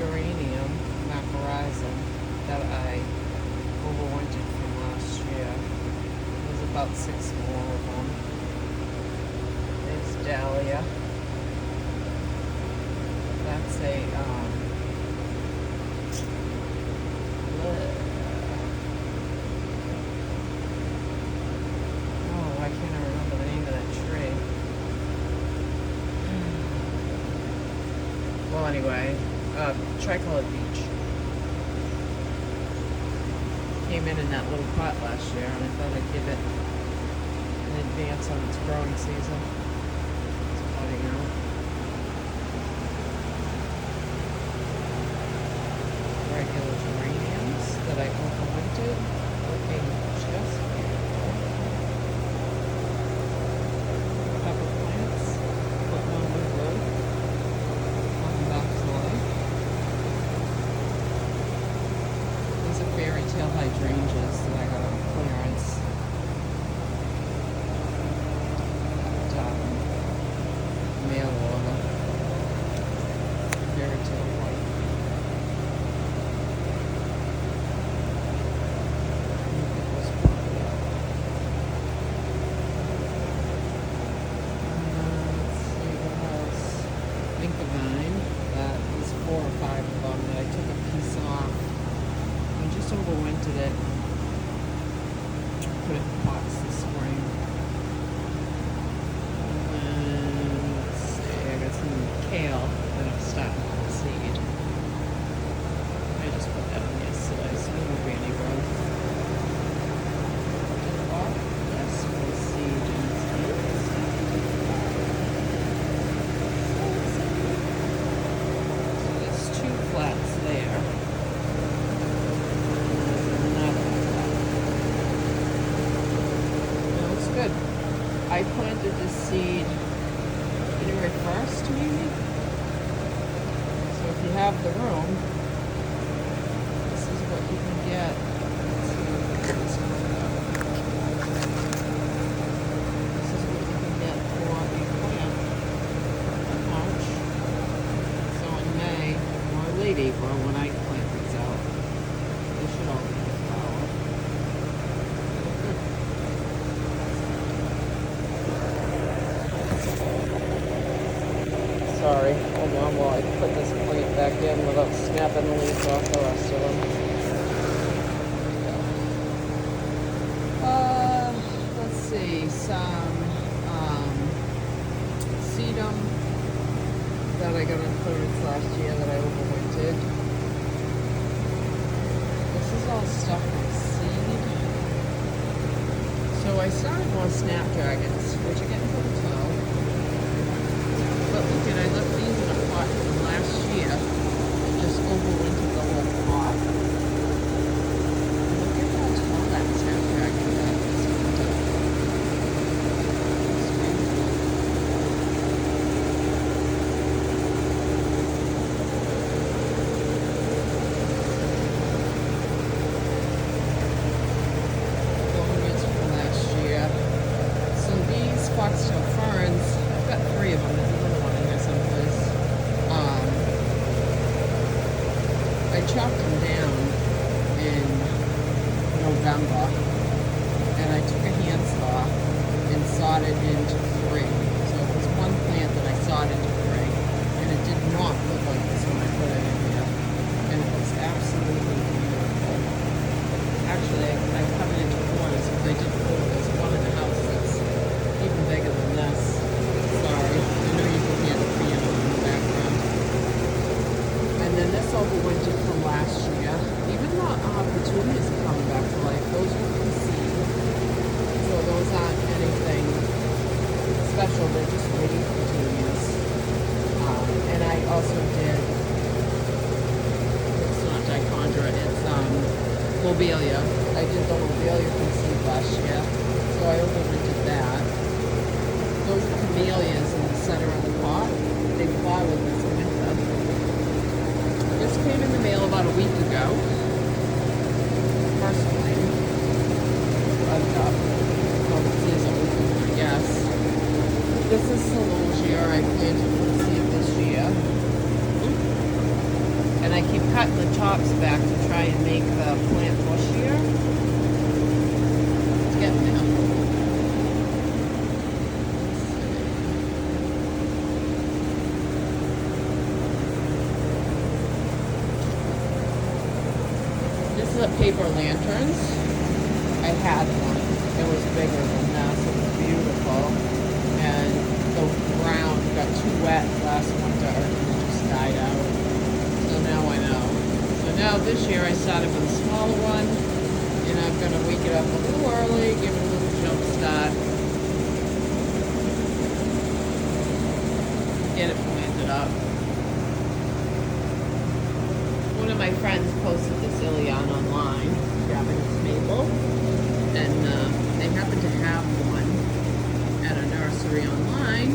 geranium, macrorrhizum, that I overwintered from last year. There's about 6 more of them. There's dahlia. That's a oh, I can't remember the name of that tree. Well, anyway, tricolored beech. Came in that little pot last year, and I thought I'd give it an advance on its growing season. It's budding out. Regular geraniums that I overwintered, looking just beautiful. Pepper plants, putting on new growth, coming back to life. These are fairy tale hydrangeas that I got on clearance. Mail order. Fairy tale white. That was 4 or 5 of them that I took a piece off. I just overwintered it. Put it in pots this spring. And let's see, I got some kale that I'm starting to seed. I just put that on yesterday, so there won't be any growth. Yes, we'll seed flats there. No, it's good. I planted the seed January 1st, maybe? So if you have the room, this is what you can get. Let's see if this comes up. This is what you can get for a plant in March. So in May, late April when I plant these out. They should all be in flower. Sorry, hold on while I put this plant back in without snapping the leaves off the rest of them. Let's see, some sedum that I got on clearance last year that I overwintered. This is all stuff from seed. So I started more snapdragons, which are getting pretty tall. But look at, I left these in a pot from last year and just overwintered the whole pot. Look at how tall that snapdragon got. Foxtail ferns, I've got 3 of them. There's another one in here someplace. I chopped them down in November, and I took a handsaw and sawed it into 3. So it was one plant that I sawed into 3, and it did not look like this when I put it in here, and it was absolutely beautiful. Actually, I cut it into quarters because I did 4. There's one in the house that's even bigger than this. Sorry, I know you can hear the piano in the background. And then this overwintered from last year. Even the petunias are coming back to life. Those were from seed. So those aren't anything special. They're just waiting petunias. And I also did, it's not dichondra, it's lobelia. I did the lobelia from seed last year. So I overwintered that. Those are camellias in the center of the pot. They flowered this winter. This came in the mail about a week ago. Personally, I've got, well, it is a week, I guess. This is Celosia I planted from seed this year. And I keep cutting the tops back to try and make the plant bushier. It's getting there. This is a paper lanterns. I had one. It was bigger than this. It was beautiful. And the ground got too wet last winter and it just died out. So now I know. So now this year I started with a smaller one. And I'm going to wake it up a little early, give it a little jump start. Get it planted up. One of my friends posted this Ilion online, Japanese maple, and they happen to have one at a nursery online,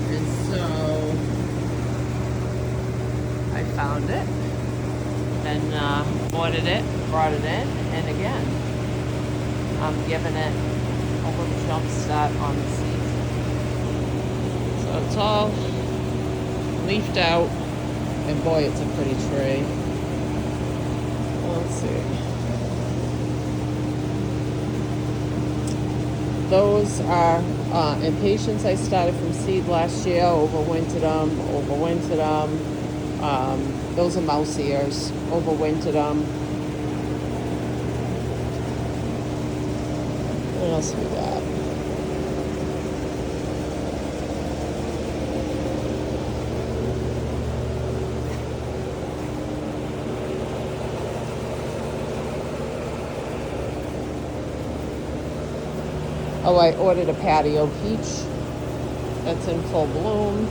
and so I found it and ordered it, brought it in, and again, I'm giving it a little jump start on the season. So it's all leafed out, and boy, it's a pretty tree. Let's see. Those are impatiens I started from seed last year, overwintered them. Those are mouse ears, overwintered them. What else we got? Oh, I ordered a patio peach that's in full bloom.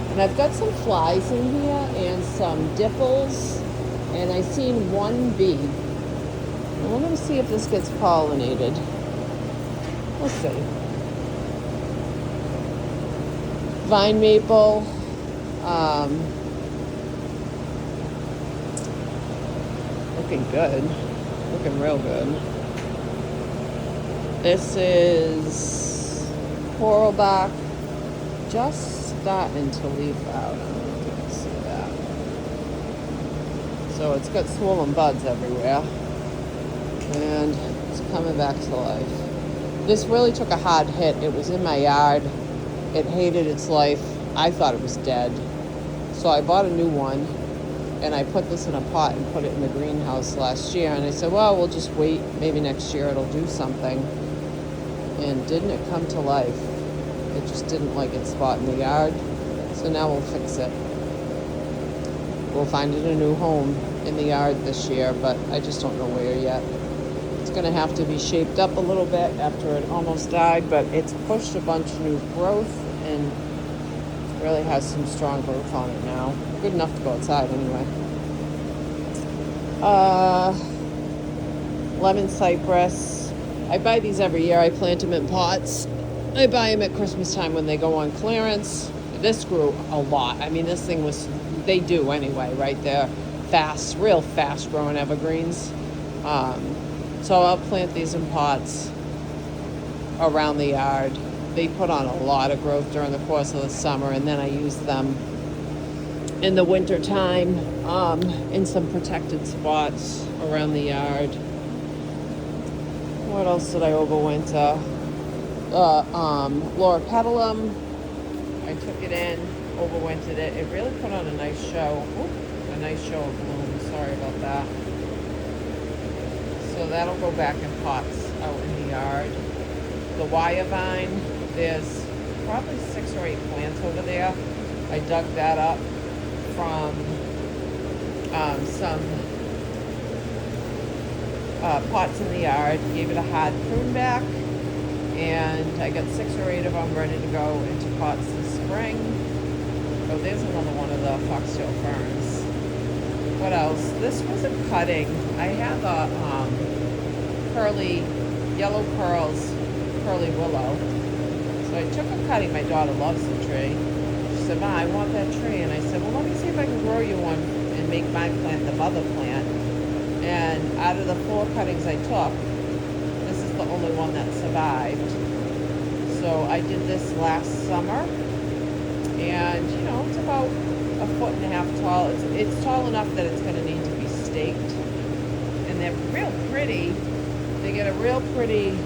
And I've got some flies in here and some dipples. And I seen one bee. I want to see if this gets pollinated. Let's see. Vine maple. Looking good. Looking real good. This is coral bark, just starting to leaf out. I don't know if you can see that. So it's got swollen buds everywhere, and it's coming back to life. This really took a hard hit. It was in my yard. It hated its life. I thought it was dead. So I bought a new one, and I put this in a pot and put it in the greenhouse last year. And I said, well, we'll just wait. Maybe next year it'll do something. And didn't it come to life? It just didn't like its spot in the yard. So now we'll fix it. We'll find it a new home in the yard this year, but I just don't know where yet. It's going to have to be shaped up a little bit after it almost died, but it's pushed a bunch of new growth and really has some strong growth on it now. Good enough to go outside anyway. Lemon cypress. I buy these every year. I plant them in pots. I buy them at Christmas time when they go on clearance. This grew a lot. I mean, this thing was, they do anyway, right? They're fast, real fast growing evergreens. So I'll plant these in pots around the yard. They put on a lot of growth during the course of the summer, and then I use them in the winter time in some protected spots around the yard. What else did I overwinter? Loropetalum. I took it in, overwintered it. It really put on a nice show. A nice show of bloom. Sorry about that. So that'll go back in pots out in the yard. The wire vine, there's probably 6 or 8 plants over there. I dug that up from some pots in the yard, gave it a hard prune back, and I got 6 or 8 of them ready to go into pots this spring. Oh, there's another one of the foxtail ferns. What else? This was a cutting. I have a curly, yellow pearls, curly willow. So I took a cutting. My daughter loves the tree. She said, Ma, I want that tree. And I said, well, let me see if I can grow you one and make my plant the mother plant. And out of the 4 cuttings I took, this is the only one that survived. So I did this last summer, and you know, it's about 1.5 feet tall. It's tall enough that it's going to need to be staked. And they're real pretty. They get a real pretty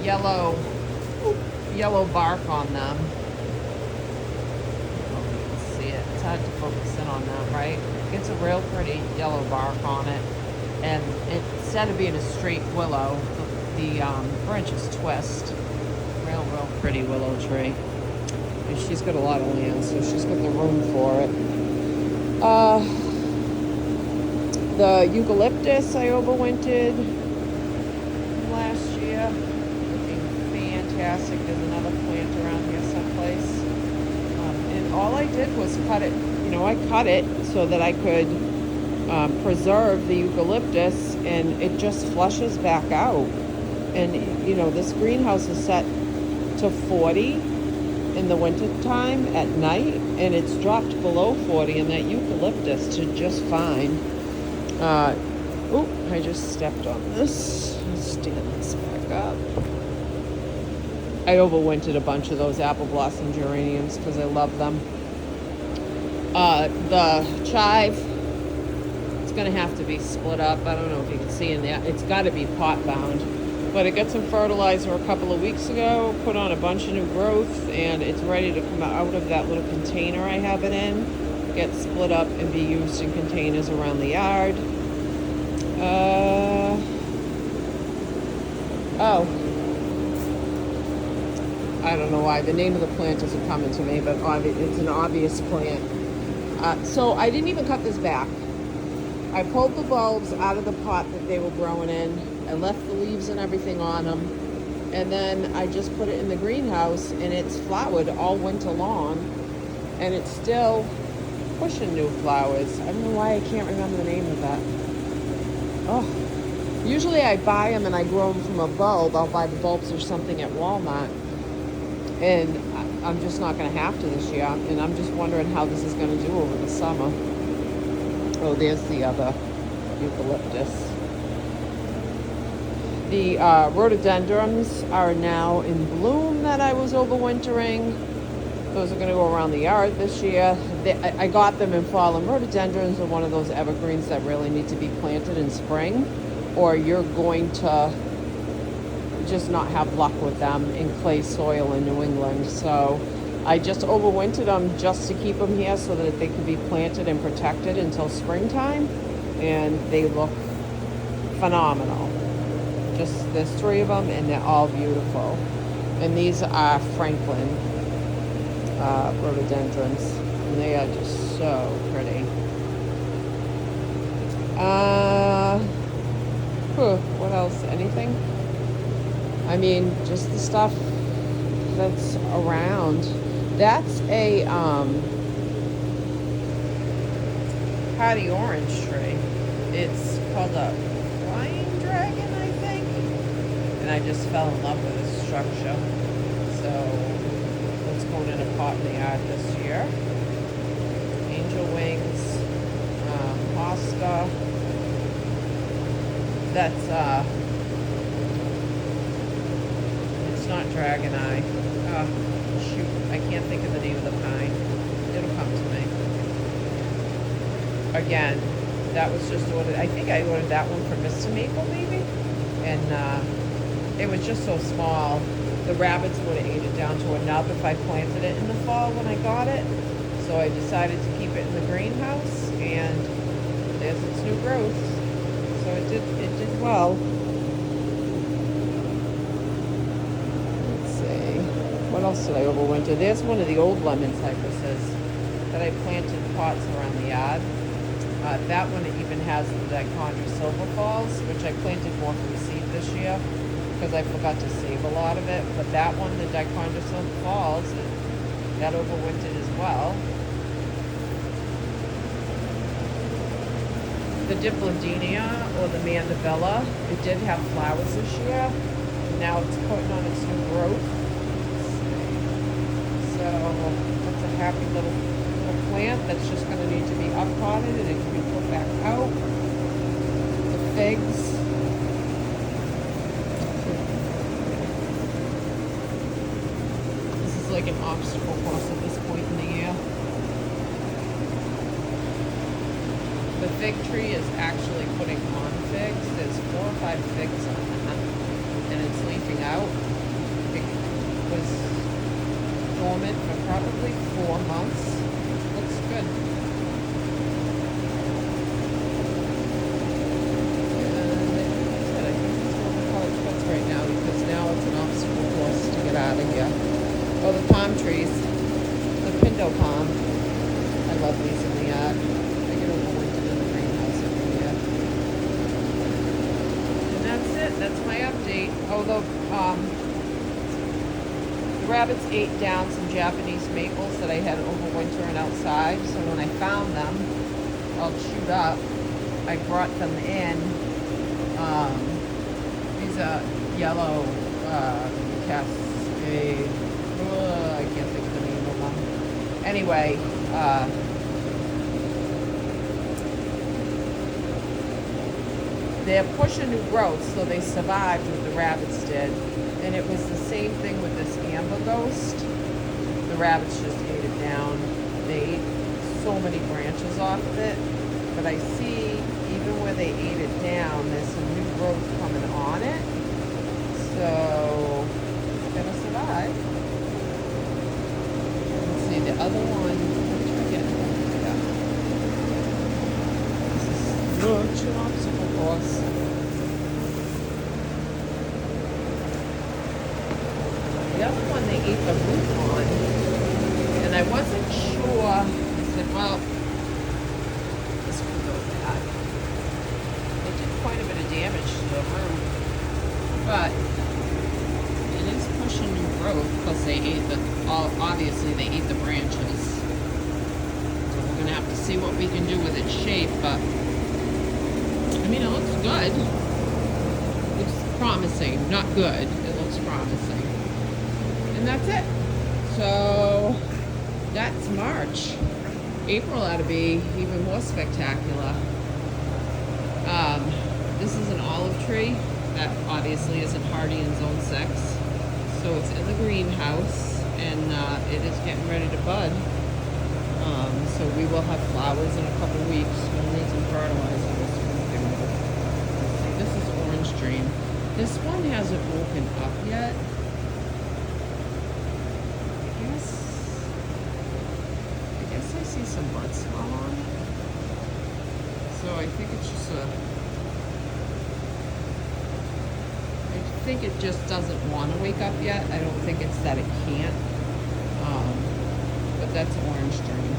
yellow bark on them. See it. It's hard to focus in on that, right? It's a real pretty yellow bark on it. And instead of being a straight willow, the branches twist. Real pretty willow tree. And she's got a lot of land, so she's got the room for it. The eucalyptus I overwintered last year. Looking fantastic. There's another plant around here someplace. And all I did was cut it. I cut it so that I could preserve the eucalyptus, and it just flushes back out. And this greenhouse is set to 40 in the winter time at night, and it's dropped below 40, and that eucalyptus did just fine. I just stepped on this. Let's stand this back up. I overwintered a bunch of those apple blossom geraniums because I love them. The chive, it's going to have to be split up. I don't know if you can see in there. It's got to be pot bound. But I got some fertilizer a couple of weeks ago, put on a bunch of new growth, and it's ready to come out of that little container I have it in, get split up and be used in containers around the yard. I don't know why. The name of the plant isn't coming to me, but it's an obvious plant. So I didn't even cut this back. I pulled the bulbs out of the pot that they were growing in. I left the leaves and everything on them. And then I just put it in the greenhouse, and it's flowered all winter long. And it's still pushing new flowers. I don't know why I can't remember the name of that. Oh, usually I buy them and I grow them from a bulb. I'll buy the bulbs or something at Walmart. And I'm just not going to have to this year. And I'm just wondering how this is going to do over the summer. Oh, there's the other eucalyptus. The rhododendrons are now in bloom that I was overwintering. Those are going to go around the yard this year. I got them in fall, and rhododendrons are one of those evergreens that really need to be planted in spring, or you're going to just not have luck with them in clay soil in New England. So I just overwintered them just to keep them here so that they could be planted and protected until springtime, and they look phenomenal. There's 3 of them, and they're all beautiful. And these are Franklin rhododendrons, and they are just so pretty. What else? Anything? I mean, just the stuff that's around. That's a hardy orange tree. It's called a flying dragon, I think. And I just fell in love with this structure. So it's going in a pot in the yard this year. Angel wings, hosta. That's it's not dragon eye. Shoot, I can't think of the name of the pine. It'll come to me. Again, that was just ordered. I think I ordered that one from Mr. Maple, maybe. And it was just so small. The rabbits would have ate it down to a nub if I planted it in the fall when I got it. So I decided to keep it in the greenhouse, and there's its new growth. So it did well. Let's see. What else did I overwinter? There's one of the old lemon cypresses that I planted in pots around the yard. That one even has the dichondra silver falls, which I planted more from seed this year because I forgot to save a lot of it. But that one, the dichondra silver falls, that overwintered as well. The Diploidea, or the Mandevilla, it did have flowers this year. Now it's putting on its new growth. So that's a happy little plant that's just going to need to be uppotted, and it can be put back out. The figs. This is like an obstacle course at this point in the year. The fig tree is actually putting on figs. There's 4 or 5 figs on that, and it's leafing out. It was dormant for probably 4 months. Looks good. Right now, because now it's an obstacle course to get out of here. Oh, the palm trees. The pindo palm. I love these in the yard. I get overwintered in the greenhouse every year. And that's it. That's my update. Oh, the rabbits ate down some Japanese maples that I had overwintering outside. So when I found them all chewed up, I brought them in. These are yellow cascade. I can't think of the name of them. Anyway, they're pushing new growth, so they survived what the rabbits did. And it was the same thing with this amber ghost. The rabbits just ate it down. They ate so many branches off of it. But I see, even where they ate it down, there's some new growth coming on it. So, it's going to survive. Let's see, the other one, let's try getting one. Yeah. This is such an obstacle course. The other one, they ate the root on. And I wasn't sure. I said, well, this could go bad. It did quite a bit of damage to the root. But it is pushing new growth, plus they ate obviously they ate the branches. So we're gonna have to see what we can do with its shape, but I mean, it looks good. It looks promising, not good, it looks promising. And that's it. So that's March. April ought to be even more spectacular. This is an olive tree that obviously isn't hardy in zone 6. So it's in the greenhouse, and it is getting ready to bud. So we will have flowers in a couple weeks. We'll need some fertilizer this week. This is Orange Dream. This one hasn't woken up yet. I guess I see some bud swell on it. So I think it's just I think it just doesn't want to wake up yet. I don't think it's that it can't. But that's Orange Dream.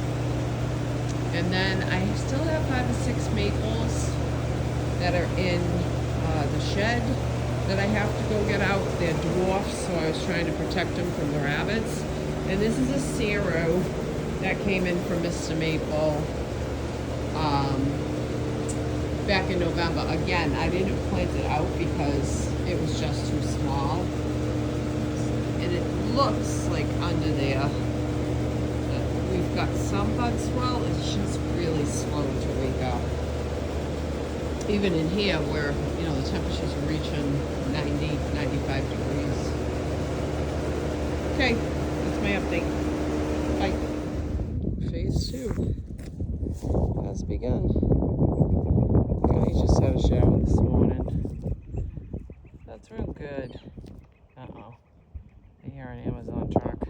And then I still have 5 or 6 maples that are in the shed that I have to go get out. They're dwarfs, so I was trying to protect them from the rabbits. And this is a Cero that came in from Mr. Maple back in November. Again, I didn't plant it out because it was just too small. And it looks like under there we've got some bud swell. It's just really slow to wake up. Even in here where, you know, the temperatures are reaching 90, 95 degrees. Okay, that's my update. Bye. Phase 2 has begun. I just had a shower this morning. That's real good. Uh-oh. I hear an Amazon truck.